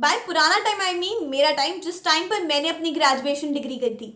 Bye पुराना time I mean मेरा time, जिस टाइम पर मैंने अपनी ग्रेजुएशन डिग्री करी थी।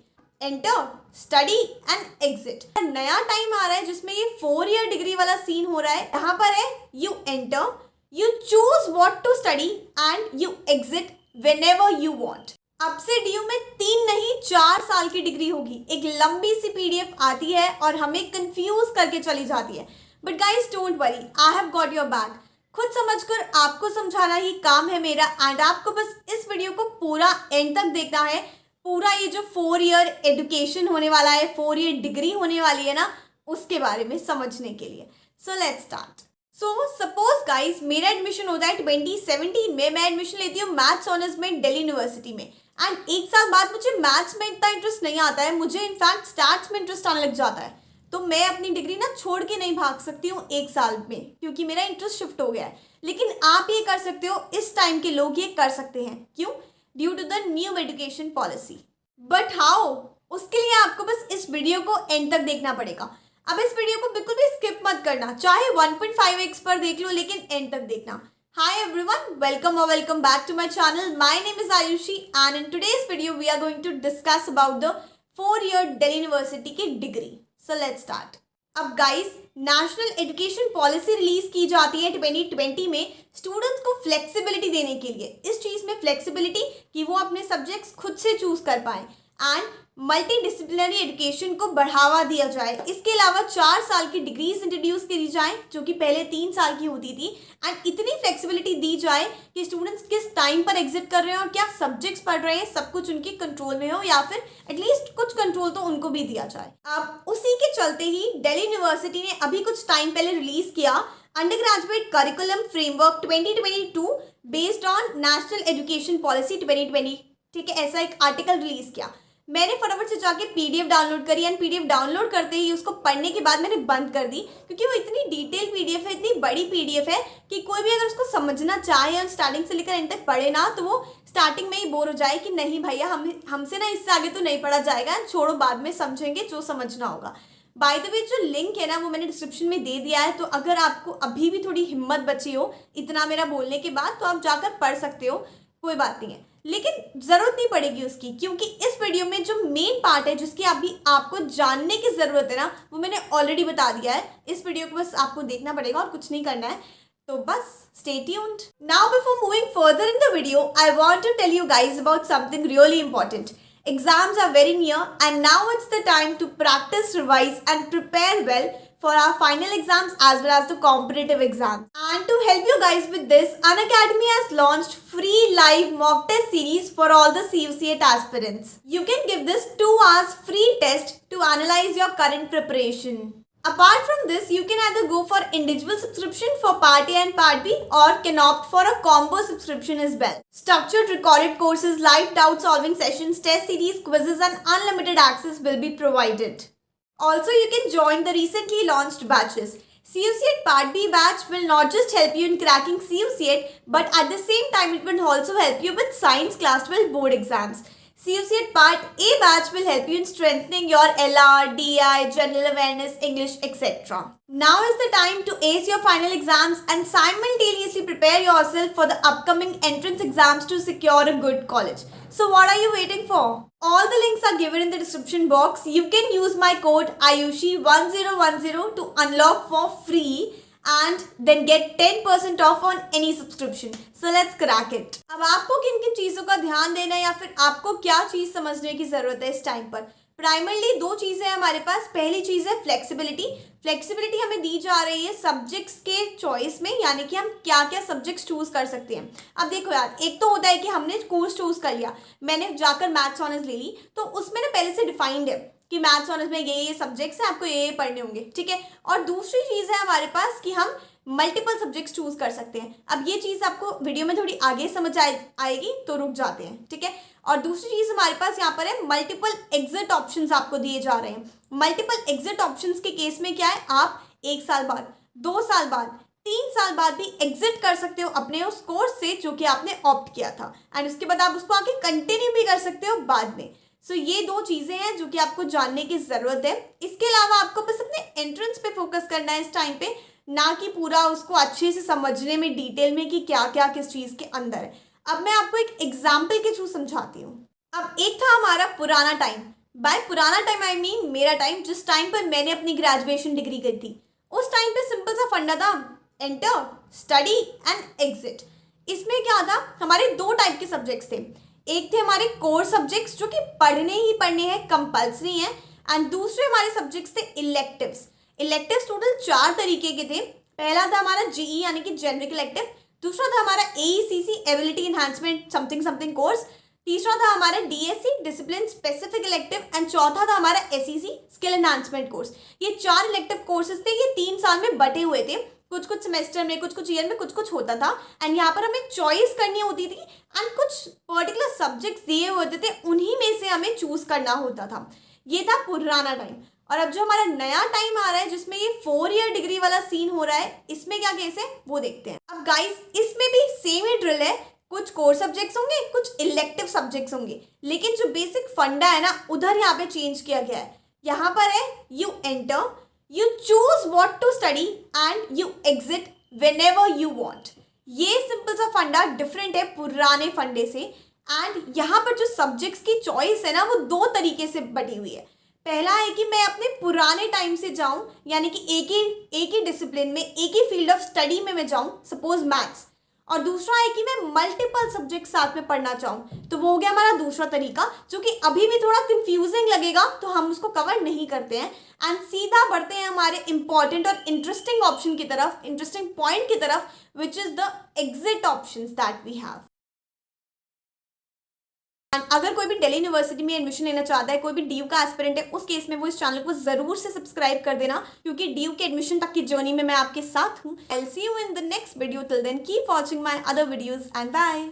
Enter, study and exit. नया टाइम आ रहा है जिसमें ये 4 ईयर डिग्री वाला सीन हो रहा है। यहाँ पर है you enter, you choose what to study and you exit whenever you want. अब से ड्यू में 3 नहीं 4 साल की डिग्री होगी। एक लंबी सी पीडीएफ आती है और हमें कंफ्यूज करके चली जाती है। But guys don't worry, I have got your back. खुद समझकर आपको समझाना ही काम है मेरा, एंड आपको बस इस वीडियो को पूरा एंड तक देखना है। पूरा ये जो 4 ईयर एजुकेशन होने वाला है, 4 ईयर डिग्री होने वाली है ना, उसके बारे में समझने के लिए। So let's start. So suppose guys मेरा एडमिशन होता है 2017 में। मैं एडमिशन लेती हूँ मैथ्स ऑनर्स में दिल्ली यूनिवर्सिटी में। एंड 1 साल बाद मुझे मैथ्स में इतना इंटरेस्ट नहीं आता है, मुझे इनफैक्ट स्टैट्स में इंटरेस्ट आने लग जाता है। तो मैं अपनी डिग्री ना छोड़ के नहीं भाग सकती हूँ 1 साल में, क्योंकि मेरा इंटरेस्ट शिफ्ट हो गया है। लेकिन आप ये कर सकते हो, इस टाइम के लोग ये कर सकते हैं। क्यों? Due to the new education policy. But how? उसके लिए आपको बस इस वीडियो को एंड तक देखना पड़ेगा। अब इस वीडियो को बिल्कुल भी स्किप मत करना, चाहे 1.5x पर देख लो, लेकिन एंड तक देखना। Hi everyone, welcome or welcome back to my channel. My name is Ayushi and in today's video we are going to discuss about the 4-year Delhi University की डिग्री। So let's start. अब guys national education policy release की जाती है 2020 में students को flexibility देने के लिए। इस चीज़ में फ्लेक्सिबिलिटी कि वो अपने सब्जेक्ट्स खुद से चूज कर पाएँ एंड मल्टी डिसिप्लिनरी एजुकेशन को बढ़ावा दिया जाए। इसके अलावा 4 साल की डिग्रीज इंट्रोड्यूस करी जाए जो कि पहले 3 साल की होती थी। एंड इतनी फ्लेक्सिबिलिटी दी जाए कि स्टूडेंट्स किस टाइम पर एग्जिट कर रहे हैं और क्या सब्जेक्ट्स पढ़ रहे हैं सब कुछ उनके कंट्रोल में हो, या फिर एटलीस्ट कुछ कंट्रोल तो उनको भी दिया जाए। अब उसी के चलते ही दिल्ली यूनिवर्सिटी ने अभी कुछ टाइम पहले रिलीज किया under graduate curriculum framework 2022 based on national education policy 2020। ठीक है, ऐसा एक आर्टिकल रिलीज किया। मैंने फटाफट से जाके पीडीएफ डाउनलोड करी एंड पीडीएफ डाउनलोड करते ही उसको पढ़ने के बाद मैंने बंद कर दी, क्योंकि वो इतनी डिटेल पीडीएफ है, इतनी बड़ी पीडीएफ है कि कोई भी अगर उसको समझना चाहे और स्टार्टिंग से लेकर एंड तक पढ़े ना, तो वो स्टार्टिंग में ही बोर हो जाए कि नहीं भैया हमसे ना इससे आगे तो नहीं पढ़ा जाएगा, छोड़ो बाद में समझेंगे जो समझना होगा। बाय द वे जो लिंक है ना वो मैंने डिस्क्रिप्शन में दे दिया है, तो अगर आपको अभी भी थोड़ी हिम्मत बची हो इतना मेरा बोलने के बाद, तो आप जाकर पढ़ सकते हो, कोई बात नहीं है। लेकिन ज़रूरत नहीं पड़ेगी उसकी, क्योंकि इस वीडियो में जो मेन पार्ट है जिसकी अभी आपको जानने की ज़रूरत है ना, वो मैंने ऑलरेडी बता दिया है। इस वीडियो को बस आपको देखना पड़ेगा और कुछ नहीं करना है, तो बस stay tuned. Now before moving further in the video, I want to tell you guys about something really important. Exams are very near and now it's the time to practice, revise and prepare well for our final exams as well as the competitive exams. And to help you guys with this, Unacademy has launched free live mock test series for all the CUCET aspirants. You can give this 2 hours free test to analyze your current preparation. Apart from this, you can either go for individual subscription for Part A and Part B or can opt for a combo subscription as well. Structured recorded courses, live doubt solving sessions, test series, quizzes and unlimited access will be provided. Also, you can join the recently launched batches. CUCET Part B batch will not just help you in cracking CUCET, but at the same time it will also help you with Science Class 12 board exams. CUCET Part A batch will help you in strengthening your LR, DI, General Awareness, English, etc. Now is the time to ace your final exams and simultaneously prepare yourself for the upcoming entrance exams to secure a good college. So what are you waiting for? All the links are given in the description box. You can use my code AYUSHI1010 to unlock for free and then get 10% off on any subscription. So let's crack it. अब आपको किन किन चीज़ों का ध्यान देना है या फिर आपको क्या चीज़ समझने की ज़रूरत है इस टाइम पर? प्राइमरली 2 चीज़ें हैं हमारे पास। पहली चीज़ है फ्लेक्सिबिलिटी। फ्लेक्सिबिलिटी हमें दी जा रही है सब्जेक्ट्स के चॉइस में, यानी कि हम क्या क्या सब्जेक्ट्स चूज़ कर सकते हैं। अब देखो यार, एक तो होता है कि हमने कोर्स चूज़ कर लिया, मैंने जाकर मैथ्स ऑनर्स ले ली, तो उसमें ना पहले से डिफाइंड है कि मैथ्स ऑनर्स में ये सब्जेक्ट्स हैं, आपको ये पढ़ने होंगे, ठीक है। और दूसरी चीज़ है हमारे पास कि हम मल्टीपल सब्जेक्ट्स चूज़ कर सकते हैं। अब ये चीज़ आपको वीडियो में थोड़ी आगे समझ आएगी, तो रुक जाते हैं, ठीक है। और दूसरी चीज़ हमारे पास यहाँ पर है मल्टीपल एग्जिट ऑप्शंस आपको दिए जा रहे हैं। मल्टीपल एग्जिट ऑप्शंस के केस में क्या है, आप 1 साल बाद, 2 साल बाद, 3 साल बाद भी एग्जिट कर सकते हो अपने उस कोर्स से जो कि आपने ऑप्ट किया था, एंड उसके बाद आप उसको आगे कंटिन्यू भी कर सकते हो बाद में। सो ये 2 चीज़ें हैं जो कि आपको जानने की ज़रूरत है। इसके अलावा आपको बस अपने एंट्रेंस पे फोकस करना है इस टाइम पे, ना कि पूरा उसको अच्छे से समझने में डिटेल में कि क्या क्या किस चीज़ के अंदर है। अब मैं आपको एक एग्जाम्पल के थ्रू समझाती हूँ। अब एक था हमारा पुराना टाइम। बाय पुराना टाइम आई मीन मेरा टाइम, जिस टाइम पर मैंने अपनी ग्रेजुएशन डिग्री करी थी। उस टाइम पे सिंपल सा फंडा था, एंटर, स्टडी एंड एग्जिट। इसमें क्या था, हमारे दो टाइप के सब्जेक्ट्स थे। एक थे हमारे कोर सब्जेक्ट्स जो कि पढ़ने ही पढ़ने हैं, कंपल्सरी हैं, एंड दूसरे हमारे सब्जेक्ट्स थे इलेक्टिव्स। इलेक्टिव्स टोटल 4 तरीके के थे। पहला था हमारा जीई यानी कि जेनरिक इलेक्टिव, दूसरा था हमारा AECC ability enhancement something something course, तीसरा था हमारा DSC discipline specific elective, and चौथा था हमारा एसईसी स्किल एनहांसमेंट कोर्स। ये 4 इलेक्टिव कोर्सेज थे, ये 3 साल में बटे हुए थे, कुछ कुछ सेमेस्टर में, कुछ कुछ ईयर में कुछ कुछ होता था। एंड यहाँ पर हमें चॉइस करनी होती थी एंड कुछ पर्टिकुलर सब्जेक्ट्स दिए होते थे, उन्हीं में से हमें चूज करना होता था। ये था पुराना टाइम। और अब जो हमारा नया टाइम आ रहा है जिसमें ये 4 ईयर डिग्री वाला सीन हो रहा है, इसमें क्या केस है वो देखते हैं। अब गाइस इसमें भी सेम ही ड्रिल है, कुछ कोर सब्जेक्ट्स होंगे, कुछ इलेक्टिव सब्जेक्ट्स होंगे, लेकिन जो बेसिक फंडा है ना उधर यहाँ पे चेंज किया गया है। यहाँ पर है you enter, you choose what to study and you exit whenever you want. ये सिंपल सा फंडा डिफरेंट है पुराने फंडे से। एंड यहाँ पर जो सब्जेक्ट्स की चॉइस है ना वो 2 तरीके से बटी हुई है। पहला है कि मैं अपने पुराने टाइम से जाऊं, यानी कि एक ही डिसिप्लिन में, एक ही फील्ड ऑफ स्टडी में मैं जाऊं, सपोज मैथ्स। और दूसरा है कि मैं मल्टीपल सब्जेक्ट साथ में पढ़ना चाहूँ, तो वो हो गया हमारा दूसरा तरीका, जो कि अभी भी थोड़ा कंफ्यूजिंग लगेगा तो हम उसको कवर नहीं करते हैं। एंड सीधा बढ़ते हैं हमारे इंपॉर्टेंट और इंटरेस्टिंग ऑप्शन की तरफ, इंटरेस्टिंग पॉइंट की तरफ, which is the exit options that we have. अगर कोई भी दिल्ली यूनिवर्सिटी में एडमिशन लेना चाहता है, कोई भी डीयू का एस्पिरेंट है, उस केस में वो इस चैनल को जरूर से सब्सक्राइब कर देना, क्योंकि डीयू के एडमिशन तक की जर्नी में मैं आपके साथ हूँ। I will see you in the next video. Till then keep watching my other videos and bye.